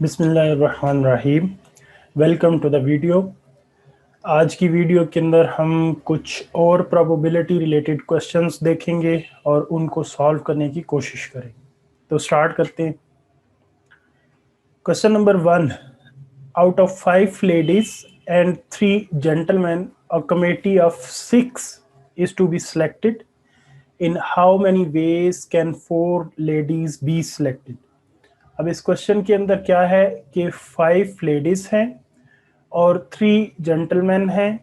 बिस्मिल्लाहिर्रहमानिर्रहीम। Welcome to the video. आज की वीडियो के अंदर हम कुछ और प्रोबेबिलिटी रिलेटेड क्वेश्चंस देखेंगे और उनको सॉल्व करने की कोशिश करेंगे। तो स्टार्ट करते हैं। Question number 1, out of 5 ladies and 3 gentleman a committee of 6 is to be selected. In how many ways can 4 ladies be selected. अब इस क्वेश्चन के अंदर क्या है कि 5 लेडीज हैं और 3 जेंटलमैन हैं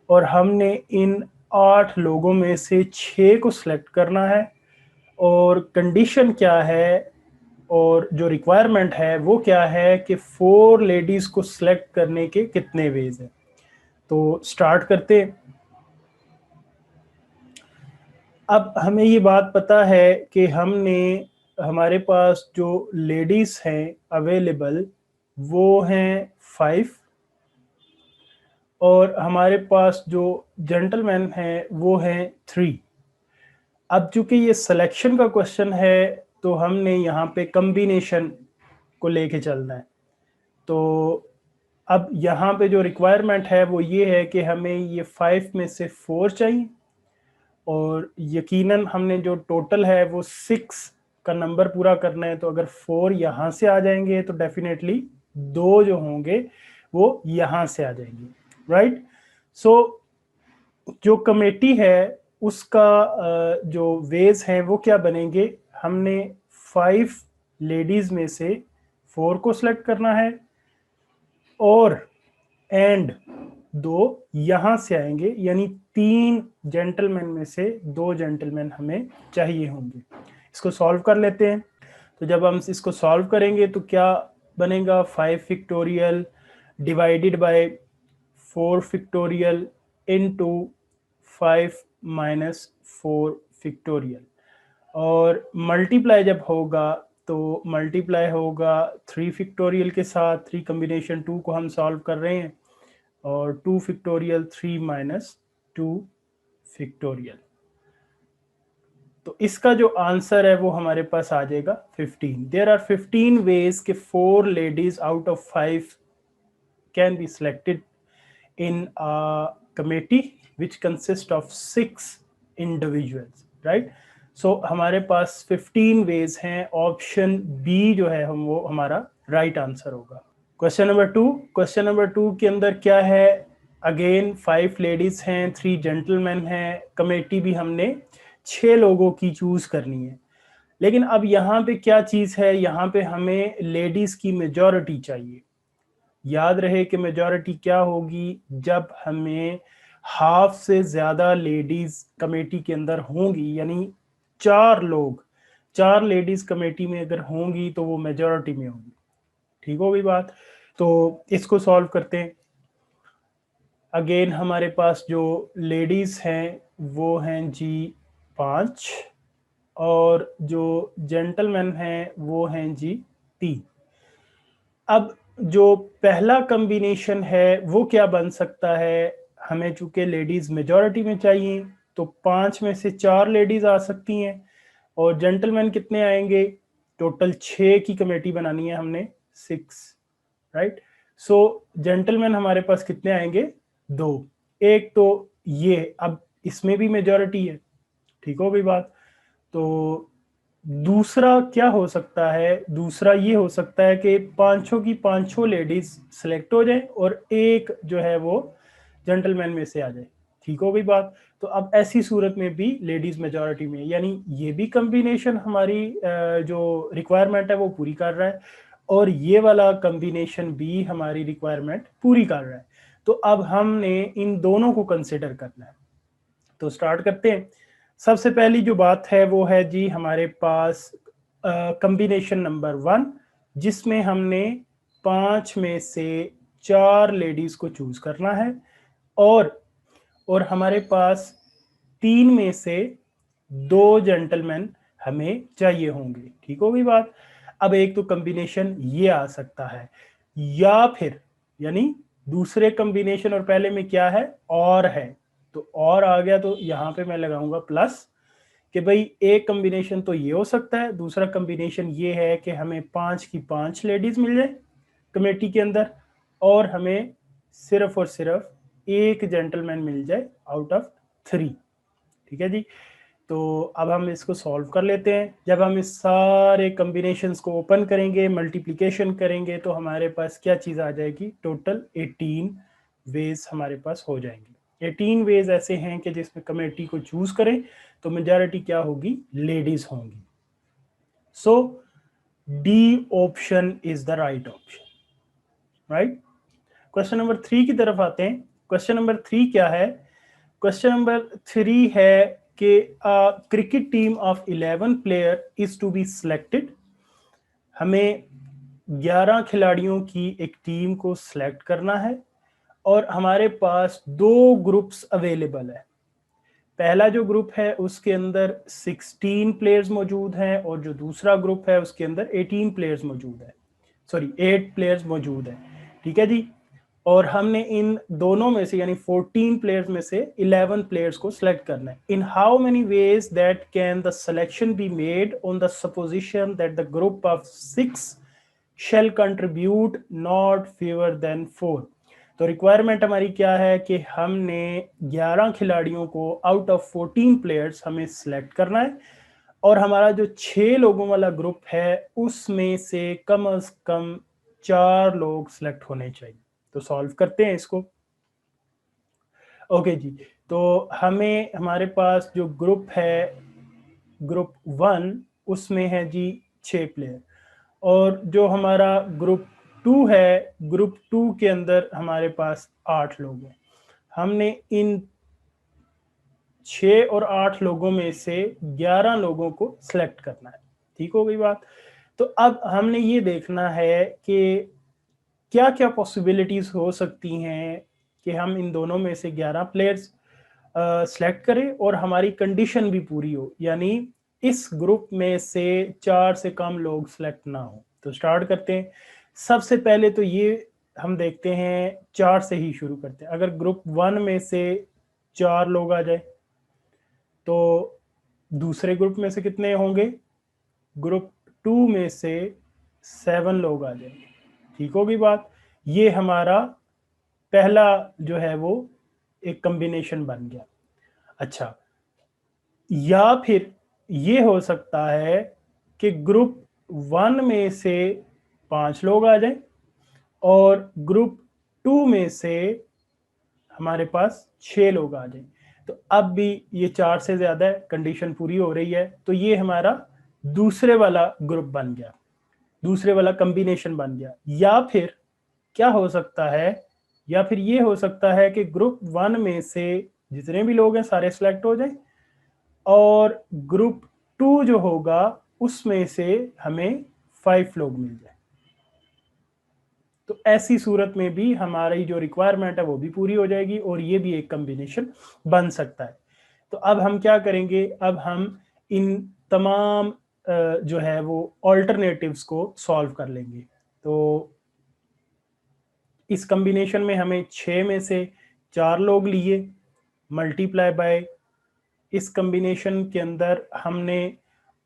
और हमने इन 8 लोगों में से 6 को सिलेक्ट करना है। और कंडीशन क्या है और जो रिक्वायरमेंट है वो क्या है कि 4 लेडीज को सिलेक्ट करने के कितने वेज हैं। तो स्टार्ट करते हैं। अब हमें ये बात पता है कि हमारे पास जो लेडीज हैं अवेलेबल वो हैं 5 और हमारे पास जो जेंटलमैन हैं वो हैं 3। अब चूंकि ये सिलेक्शन का क्वेश्चन है तो हमने यहाँ पे कम्बिनेशन को लेके चलना है। तो अब यहाँ पे जो रिक्वायरमेंट है वो ये है कि हमें ये 5 में से 4 चाहिए और यकीनन हमने जो टोटल है वो 6 का नंबर पूरा करना है। तो अगर 4 यहाँ से आ जाएंगे तो डेफिनेटली 2 जो होंगे वो यहाँ से आ जाएंगे, राइट। सो जो कमेटी है उसका जो वेज हैं वो क्या बनेंगे। हमने 5 लेडीज में से 4 को सिलेक्ट करना है और एंड 2 यहाँ से आएंगे, यानी 3 जेंटलमैन में से 2 जेंटलमैन हमें चाहिए होंगे। इसको सॉल्व कर लेते हैं। तो जब हम इसको सॉल्व करेंगे तो क्या बनेगा, 5 factorial divided by 4 factorial into 5 minus 4 factorial और मल्टीप्लाई जब होगा तो मल्टीप्लाई होगा 3 फैक्टोरियल के साथ। 3 कम्बिनेशन 2 को हम सॉल्व कर रहे हैं और 2 फैक्टोरियल 3 माइनस 2 फैक्टोरियल। तो इसका जो आंसर है वो हमारे पास आ जाएगा 15। देयर आर 15 वेज के 4 ladies out of 5 can be selected in a committee which consists of 6 individuals, right? So हमारे पास 15 ways हैं। ऑप्शन बी जो है हम वो हमारा राइट आंसर होगा। क्वेश्चन नंबर 2 के अंदर क्या है, अगेन 5 लेडीज हैं, 3 जेंटलमैन हैं, कमेटी भी हमने 6 लोगों की चूज करनी है। लेकिन अब यहाँ पे क्या चीज है, यहाँ पे हमें लेडीज की मेजॉरिटी चाहिए। याद रहे कि मेजॉरिटी क्या होगी, जब हमें हाफ से ज्यादा लेडीज कमेटी के अंदर होंगी, यानी 4 लेडीज कमेटी में अगर होंगी तो वो मेजॉरिटी में होंगी। ठीक होगी बात। तो इसको सॉल्व करते हैं। अगेन हमारे पास जो लेडीज हैं वो हैं जी 5 और जो जेंटलमैन हैं वो हैं जी 3। अब जो पहला कॉम्बिनेशन है वो क्या बन सकता है, हमें चूंकि लेडीज मेजॉरिटी में चाहिए तो 5 में से 4 लेडीज आ सकती हैं और जेंटलमैन कितने आएंगे, टोटल 6 की कमेटी बनानी है हमने 6, राइट। सो जेंटलमैन हमारे पास कितने आएंगे, 2। एक तो ये, अब इसमें भी मेजॉरिटी है, ठीक हो गई बात। तो दूसरा क्या हो सकता है, दूसरा ये हो सकता है कि पांचों की पांचों लेडीज सेलेक्ट हो जाए और एक जो है वो जेंटलमैन में से आ जाए। ठीक हो गई बात। तो अब ऐसी सूरत में भी लेडीज मेजॉरिटी में, यानी ये भी कॉम्बिनेशन हमारी जो रिक्वायरमेंट है वो पूरी कर रहा है और ये वाला कॉम्बिनेशन भी हमारी रिक्वायरमेंट पूरी कर रहा है। तो अब हमने इन दोनों को कंसिडर करना है। तो स्टार्ट करते हैं। सबसे पहली जो बात है वो है जी हमारे पास कॉम्बिनेशन नंबर 1, जिसमें हमने 5 में से 4 लेडीज को चूज करना है और हमारे पास 3 में से 2 जेंटलमैन हमें चाहिए होंगे। ठीक होगी बात। अब एक तो कॉम्बिनेशन ये आ सकता है, या फिर यानी दूसरे कॉम्बिनेशन और पहले में क्या है, और है। तो और आ गया तो यहाँ पे मैं लगाऊंगा प्लस कि भाई एक कॉम्बिनेशन तो ये हो सकता है, दूसरा कॉम्बिनेशन ये है कि हमें 5 की 5 लेडीज मिल जाए कमेटी के अंदर, और हमें सिर्फ और सिर्फ एक जेंटलमैन मिल जाए आउट ऑफ 3। ठीक है जी। तो अब हम इसको सॉल्व कर लेते हैं। जब हम इस सारे कम्बिनेशंस को ओपन करेंगे, मल्टीप्लिकेशन करेंगे, तो हमारे पास क्या चीज़ आ जाएगी, टोटल 18 वेज हमारे पास हो जाएंगे। 18 वेज ऐसे हैं कि जिसमें कमेटी को चूज करें तो मेजॉरिटी क्या होगी, लेडीज होंगी। So D option is the right option, right. Question number 3 की तरफ आते हैं। क्वेश्चन नंबर 3 क्या है, क्वेश्चन नंबर 3 है कि cricket team of 11 player is to be selected. हमें 11 खिलाड़ियों की एक टीम को सिलेक्ट करना है और हमारे पास 2 ग्रुप्स अवेलेबल है। पहला जो ग्रुप है उसके अंदर 16 प्लेयर्स मौजूद हैं और जो दूसरा ग्रुप है उसके अंदर 18 प्लेयर्स मौजूद है, सॉरी 8 प्लेयर्स मौजूद हैं। ठीक है जी। और हमने इन दोनों में से यानी 14 प्लेयर्स में से 11 प्लेयर्स को सिलेक्ट करना है। In how many ways that can the selection be made on the supposition that the group of 6 shall contribute not favour then 4। तो रिक्वायरमेंट हमारी क्या है कि हमने 11 खिलाड़ियों को आउट ऑफ 14 प्लेयर्स हमें सिलेक्ट करना है और हमारा जो 6 लोगों वाला ग्रुप है उसमें से कम 4 लोग सिलेक्ट होने चाहिए। तो सॉल्व करते हैं इसको। ओके जी। तो हमें हमारे पास जो ग्रुप है, ग्रुप 1, उसमें है जी 6 प्लेयर, और जो हमारा ग्रुप 2 है, ग्रुप 2 के अंदर हमारे पास 8 लोग हैं। हमने इन 6 और 8 लोगों में से 11 लोगों को सिलेक्ट करना है। ठीक हो गई बात। तो अब हमने ये देखना है कि क्या क्या पॉसिबिलिटीज हो सकती हैं कि हम इन दोनों में से 11 प्लेयर्स सेलेक्ट करें और हमारी कंडीशन भी पूरी हो, यानी इस ग्रुप में से 4 से कम लोग सेलेक्ट ना हो। तो स्टार्ट करते हैं। सबसे पहले तो ये हम देखते हैं 4 से ही शुरू करते हैं। अगर ग्रुप 1 में से 4 लोग आ जाए तो दूसरे ग्रुप में से कितने होंगे, ग्रुप 2 में से 7 लोग आ जाएंगे। ठीक होगी बात। ये हमारा पहला जो है वो एक कॉम्बिनेशन बन गया। अच्छा, या फिर ये हो सकता है कि ग्रुप 1 में से 5 लोग आ जाएं और ग्रुप 2 में से हमारे पास 6 लोग आ जाएं। तो अब भी ये 4 से ज्यादा है, कंडीशन पूरी हो रही है, तो ये हमारा दूसरे वाला ग्रुप बन गया, दूसरे वाला कॉम्बिनेशन बन गया। या फिर क्या हो सकता है, या फिर ये हो सकता है कि ग्रुप 1 में से जितने भी लोग हैं सारे सिलेक्ट हो जाएं और ग्रुप 2 जो होगा उसमें से हमें 5 लोग मिल जाए। तो ऐसी सूरत में भी हमारी जो रिक्वायरमेंट है वो भी पूरी हो जाएगी और ये भी एक कॉम्बिनेशन बन सकता है। तो अब हम क्या करेंगे, अब हम इन तमाम जो है वो ऑल्टरनेटिव्स को सॉल्व कर लेंगे। तो इस कॉम्बिनेशन में हमें 6 में से 4 लोग लिए, मल्टीप्लाई बाय इस कॉम्बिनेशन के अंदर हमने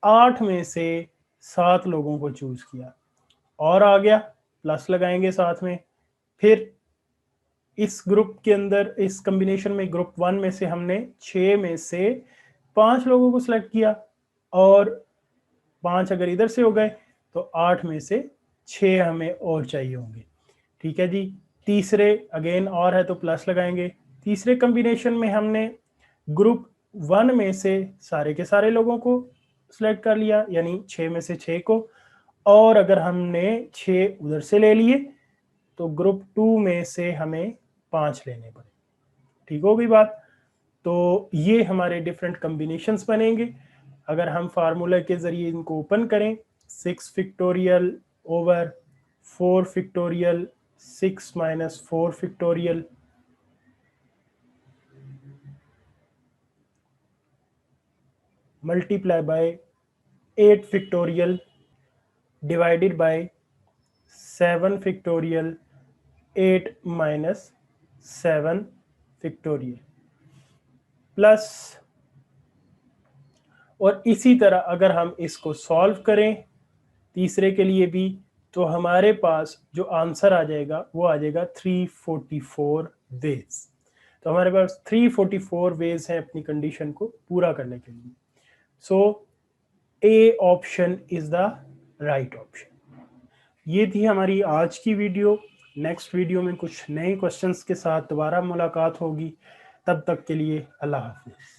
8 में से 7 लोगों को चूज किया और आ गया, प्लस लगाएंगे साथ में। फिर इस ग्रुप के अंदर, इस कॉम्बिनेशन में ग्रुप 1 में से हमने 6 में से 5 लोगों को सिलेक्ट किया और 5 अगर इधर से हो गए तो 8 में से 6 हमें और चाहिए होंगे। ठीक है जी। तीसरे अगेन और है तो प्लस लगाएंगे। तीसरे कॉम्बिनेशन में हमने ग्रुप 1 में से सारे के सारे लोगों को सिलेक्ट कर लिया, यानी 6 में से 6 को, और अगर हमने 6 उधर से ले लिए तो ग्रुप 2 में से हमें 5 लेने पड़े। ठीक हो गई बात। तो ये हमारे डिफरेंट कॉम्बिनेशंस बनेंगे। अगर हम फार्मूला के जरिए इनको ओपन करें, 6 factorial over 4 factorial 6 minus 4 factorial multiply by 8 factorial divided by 7 factorial 8 minus 7 factorial plus, और इसी तरह अगर हम इसको सॉल्व करें तीसरे के लिए भी, तो हमारे पास जो आंसर आ जाएगा वो आ जाएगा 344 वेज। तो हमारे पास 344 वेज हैं अपनी कंडीशन को पूरा करने के लिए। So A option is the right option. ये थी हमारी आज की वीडियो। नेक्स्ट वीडियो में कुछ नए क्वेश्चंस के साथ दोबारा मुलाकात होगी। तब तक के लिए अल्लाह हाफिज़।